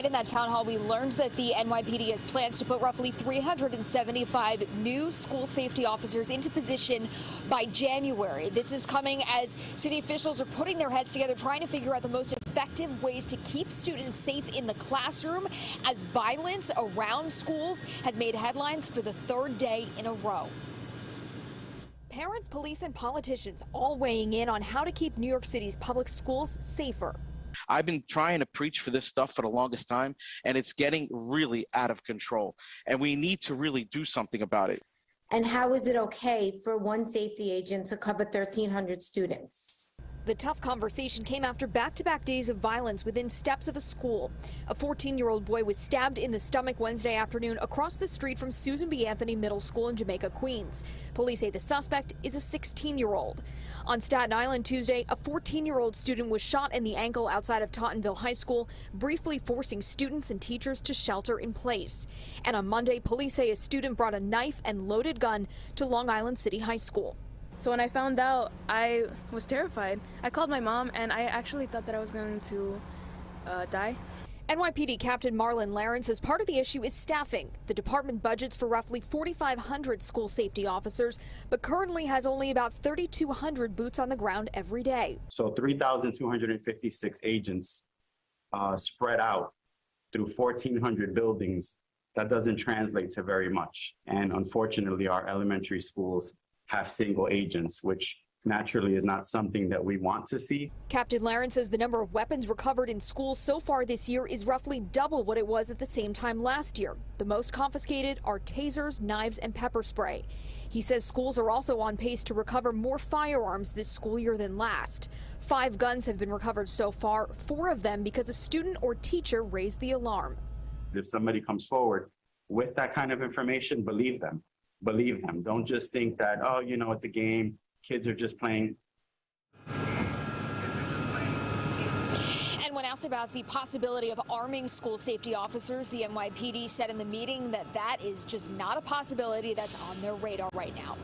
In that town hall, we learned that the NYPD has plans to put roughly 375 new school safety officers into position by January. This is coming as city officials are putting their heads together, trying to figure out the most effective ways to keep students safe in the classroom, as violence around schools has made headlines for the third day in a row. Parents, police, and politicians all weighing in on how to keep New York City's public schools safer. I've been trying to preach for this stuff for the longest time, and it's getting really out of control. And we need to really do something about it. And how is it okay for one safety agent to cover 1,300 students? The tough conversation came after back-to-back days of violence within steps of a school. A 14-year-old boy was stabbed in the stomach Wednesday afternoon across the street from Susan B. Anthony Middle School in Jamaica, Queens. Police say the suspect is a 16-year-old. On Staten Island Tuesday, a 14-year-old student was shot in the ankle outside of Tottenville High School, briefly forcing students and teachers to shelter in place. And on Monday, police say a student brought a knife and loaded gun to Long Island City High School. So when I found out, I was terrified. I called my mom, and I actually thought that I was going to die. NYPD Captain Marlon Laren says part of the issue is staffing. The department budgets for roughly 4,500 school safety officers, but currently has only about 3,200 boots on the ground every day. So 3,256 agents spread out through 1,400 buildings. That doesn't translate to very much. And unfortunately, our elementary schools have single agents, which naturally is not something that we want to see. Captain Laren says the number of weapons recovered in schools so far this year is roughly double what it was at the same time last year. The most confiscated are tasers, knives, and pepper spray. He says schools are also on pace to recover more firearms this school year than last. 5 guns have been recovered so far, 4 of them because a student or teacher raised the alarm. If somebody comes forward with that kind of information, believe them. Believe them. Don't just think that, oh, you know, it's a game. Kids are just playing. And when asked about the possibility of arming school safety officers, the NYPD said in the meeting that that is just not a possibility that's on their radar right now.